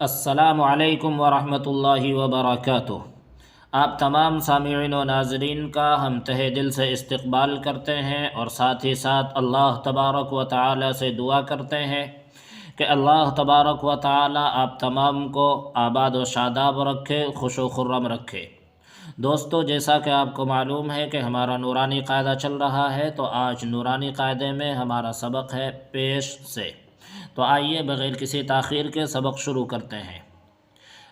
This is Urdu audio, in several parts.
السلام علیکم ورحمۃ اللہ وبرکاتہ۔ آپ تمام سامعین و ناظرین کا ہم تہہ دل سے استقبال کرتے ہیں اور ساتھ ہی ساتھ اللہ تبارک و تعالی سے دعا کرتے ہیں کہ اللہ تبارک و تعالی آپ تمام کو آباد و شاداب رکھے، خوش و خرم رکھے۔ دوستو، جیسا کہ آپ کو معلوم ہے کہ ہمارا نورانی قاعدہ چل رہا ہے، تو آج نورانی قاعدے میں ہمارا سبق ہے پیش سے۔ تو آئیے بغیر کسی تاخیر کے سبق شروع کرتے ہیں۔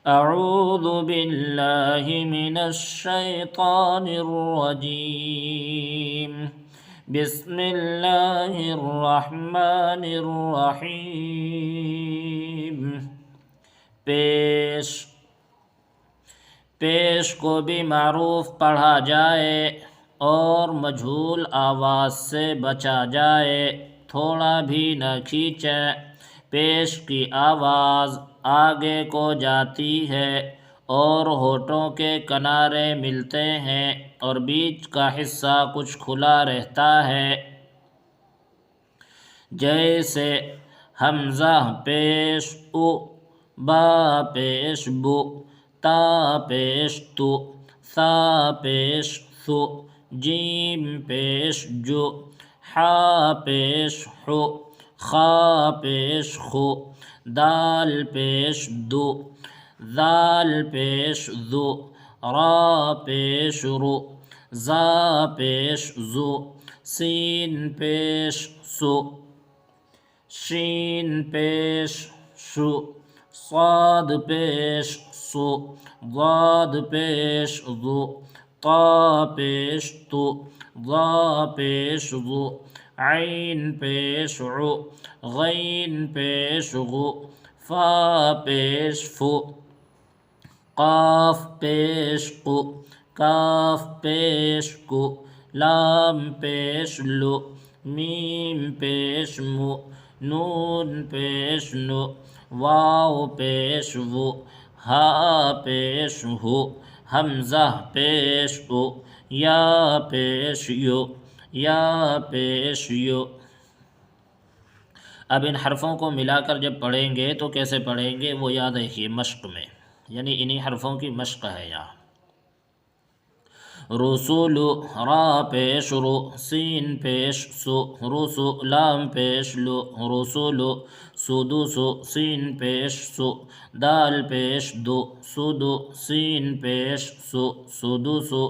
اعوذ باللہ من الشیطان الرجیم، بسم اللہ الرحمن الرحیم۔ پیش کو بھی معروف پڑھا جائے اور مجہول آواز سے بچا جائے، تھوڑا بھی نہ کھینچیں۔ پیش کی آواز آگے کو جاتی ہے اور ہونٹوں کے کنارے ملتے ہیں اور بیچ کا حصہ کچھ کھلا رہتا ہے، جیسے حمزہ پیش او، با پیش بو، تا پیش تو، ثا پیش ثو، جیم پیش جو، حا پیش حو، خا پیش خو، دال پیش دو، ذال پیش ذو، را پیش رو، زا پیش زو، سین پیش سو، شین پیش شو، صاد پیش سو، ضاد پیش ضو، طا پیش تو، ظا پیش ظو، عین پیش عو، غین پیش غو، فا پیش فو، قاف پیش قو، کاف پیش کو، لام پیش لو، میم پیش مو، نون پیش نو، واو پیش وو، ہا پیش ہو، حمزہ پیش او، یا پیش یو، یا پیش یو۔ اب ان حرفوں کو ملا کر جب پڑھیں گے تو کیسے پڑھیں گے وہ یاد رکھیے مشق میں، یعنی انہی حرفوں کی مشق ہے یہاں۔ رسول، را پیش رو، سین پیش سو، رسو، لام پیش لو، رسولو، سدوسو، سین پیش سو، دال پیش دو، سدو، سین پیش سو، سدوسو،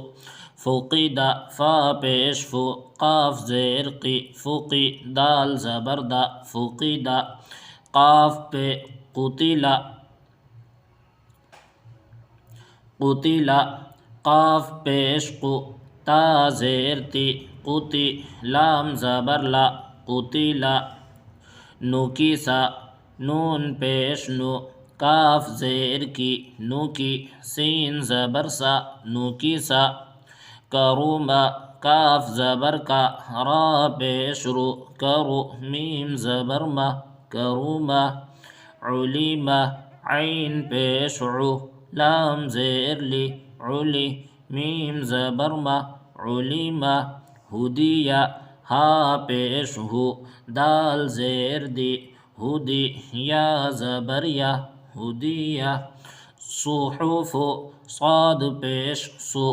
فقیدہ، فا پیش فو، قاف زیر قی، فقی، دال زبر دا، فقیدہ، قاف پہ قتیلہ، قتیلہ، قاف پیش قو، تا زیر تی، قتی، لام زبر لا، قتیلہ، نوکیسا، نون پیش نو، کاف زیر کی، نوکی، سین زبر سا، نوکیسا، کروما، کاف زبر کا، را پیش رو، کرو، میم زبر ما، کروما، علیمہ، عین پیش عو، لام زیر لی، علی، میم زبر ما، علیمہ، ہدیہ، ہا پیش ہو، دال زیر دی، ہدی، یا زبر یا، ہدیہ، صحف، صاد پیش سو،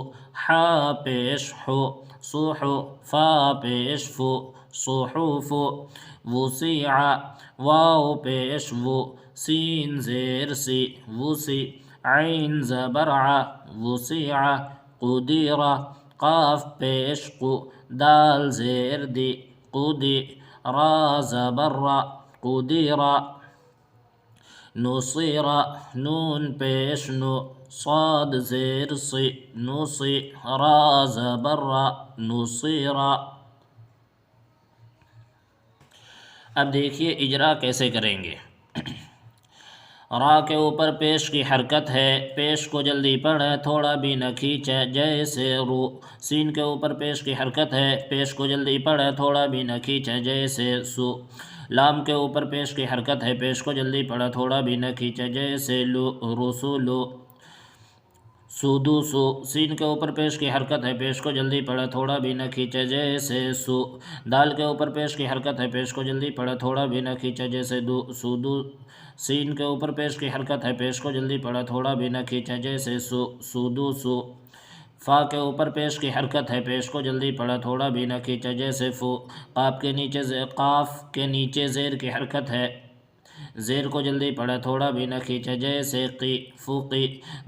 حا پیش حو، صحو، فا پیش فو، صحف، وسیع، واو پیش وو، سین زیر سی، وسی، عین زبر ع، وسیع، قدیر، قاف پیش قو، دال زیر دی، قدی، را زبر را، قدیر، نصیر، نون پیش نو، صاد زیر سی، نصی، را زبر را، نصیر۔ اب دیکھیے اجرا کیسے کریں گے۔ را کے اوپر پیش کی حرکت ہے، پیش کو جلدی پڑھیں، تھوڑا بھی نہ کھینچیں، جیسے رو۔ سین کے اوپر پیش کی حرکت ہے، پیش کو جلدی پڑھیں، تھوڑا بھی نہ کھینچیں، جیسے سو۔ لام کے اوپر پیش کی حرکت ہے، پیش کو جلدی پڑھیں، تھوڑا بھی نہ کھینچیں، جیسے لو، رسولو۔ سودو سو، سین کے اوپر پیش کی حرکت ہے، پیش کو جلدی پڑھے تھوڑا بھی نہ کھینچے جیسے سو، دال کے اوپر پیش کی حرکت ہے، پیش کو جلدی پڑھے تھوڑا بھی نہ کھینچے جیسے دو، سودو، سین کے اوپر پیش کی حرکت ہے، پیش کو جلدی پڑھے تھوڑا بھی نہ کھینچے جیسے سو، سودو سو، فا کے اوپر پیش کی حرکت ہے، پیش کو جلدی پڑھے تھوڑا بھی نہ کھینچے جیسے فو، قاف کے نیچے زیر کی حرکت ہے، زیر کو جلدی پڑھے تھوڑا بھی نہ کھینچے جیسے قی، فوقی،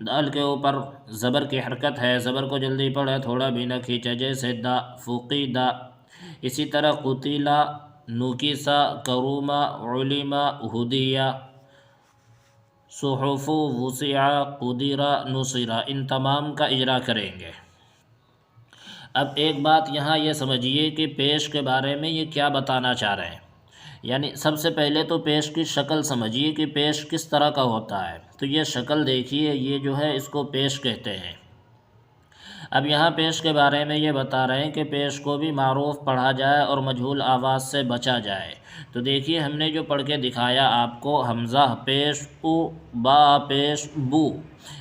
دال کے اوپر زبر کی حرکت ہے، زبر کو جلدی پڑھے تھوڑا بھی نہ کھینچے جیسے دا، فوقی دا۔ اسی طرح قتیلا، نوکیسا، کروما، علما، ہدیہ، صحف، وسع، قدرا، نصرا، ان تمام کا اجرا کریں گے۔ اب ایک بات یہاں یہ سمجھیے کہ پیش کے بارے میں یہ کیا بتانا چاہ رہے ہیں، یعنی سب سے پہلے تو پیش کی شکل سمجھیے کہ پیش کس طرح کا ہوتا ہے، تو یہ شکل دیکھیے، یہ جو ہے اس کو پیش کہتے ہیں۔ اب یہاں پیش کے بارے میں یہ بتا رہے ہیں کہ پیش کو بھی معروف پڑھا جائے اور مجہول آواز سے بچا جائے۔ تو دیکھیے ہم نے جو پڑھ کے دکھایا آپ کو، حمزہ پیش او، با پیش بو،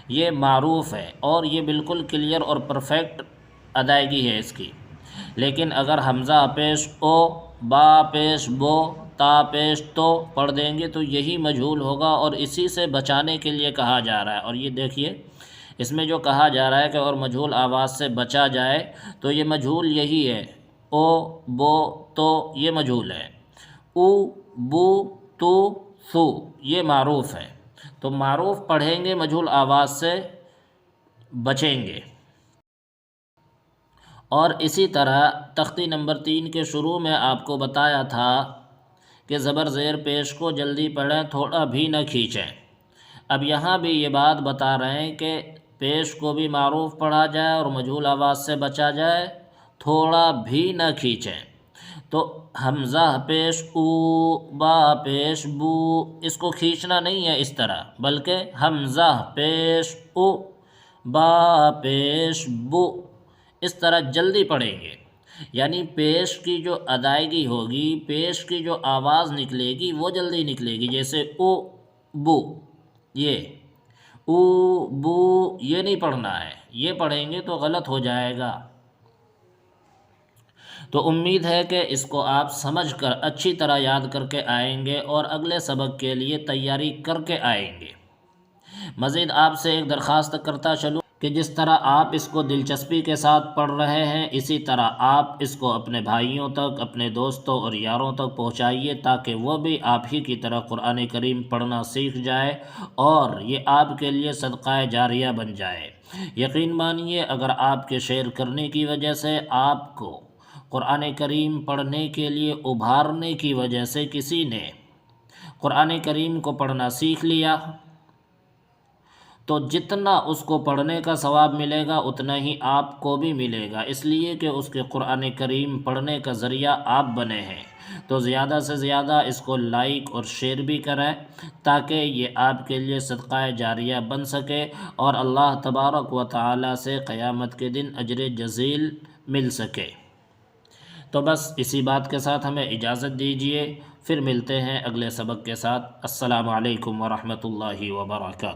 یہ معروف ہے اور یہ بالکل کلیئر اور پرفیکٹ ادائیگی ہے اس کی۔ لیکن اگر حمزہ پیش او، با پیش بو، تا پیش تو پڑھ دیں گے تو یہی مجہول ہوگا، اور اسی سے بچانے کے لیے کہا جا رہا ہے۔ اور یہ دیکھیے اس میں جو کہا جا رہا ہے کہ اور مجہول آواز سے بچا جائے، تو یہ مجہول یہی ہے، او، بو، تو یہ مجہول ہے، او، بو، تو، ثو یہ معروف ہے۔ تو معروف پڑھیں گے، مجہول آواز سے بچیں گے۔ اور اسی طرح تختی نمبر 3 کے شروع میں آپ کو بتایا تھا کہ زبر زیر پیش کو جلدی پڑھیں، تھوڑا بھی نہ کھینچیں۔ اب یہاں بھی یہ بات بتا رہے ہیں کہ پیش کو بھی معروف پڑھا جائے اور مجہول آواز سے بچا جائے، تھوڑا بھی نہ کھینچیں۔ تو حمزہ پیش او، با پیش بو، اس کو کھینچنا نہیں ہے اس طرح، بلکہ حمزہ پیش او، با پیش بو، اس طرح جلدی پڑھیں گے۔ یعنی پیش کی جو ادائیگی ہوگی، پیش کی جو آواز نکلے گی وہ جلدی نکلے گی، جیسے او، بو، یہ او، بو یہ نہیں پڑھنا ہے، یہ پڑھیں گے تو غلط ہو جائے گا۔ تو امید ہے کہ اس کو آپ سمجھ کر اچھی طرح یاد کر کے آئیں گے اور اگلے سبق کے لیے تیاری کر کے آئیں گے۔ مزید آپ سے ایک درخواست کرتا چلوں کہ جس طرح آپ اس کو دلچسپی کے ساتھ پڑھ رہے ہیں، اسی طرح آپ اس کو اپنے بھائیوں تک، اپنے دوستوں اور یاروں تک پہنچائیے، تاکہ وہ بھی آپ ہی کی طرح قرآن کریم پڑھنا سیکھ جائے اور یہ آپ کے لیے صدقہ جاریہ بن جائے۔ یقین مانیے اگر آپ کے شیئر کرنے کی وجہ سے آپ کو قرآن کریم پڑھنے کے لیے ابھارنے کی وجہ سے کسی نے قرآن کریم کو پڑھنا سیکھ لیا، تو جتنا اس کو پڑھنے کا ثواب ملے گا اتنا ہی آپ کو بھی ملے گا، اس لیے کہ اس کے قرآن کریم پڑھنے کا ذریعہ آپ بنے ہیں۔ تو زیادہ سے زیادہ اس کو لائک اور شیئر بھی کریں، تاکہ یہ آپ کے لیے صدقہ جاریہ بن سکے اور اللہ تبارک و تعالی سے قیامت کے دن اجر جزیل مل سکے۔ تو بس اسی بات کے ساتھ ہمیں اجازت دیجیے، پھر ملتے ہیں اگلے سبق کے ساتھ۔ السلام علیکم ورحمۃ اللہ وبرکاتہ۔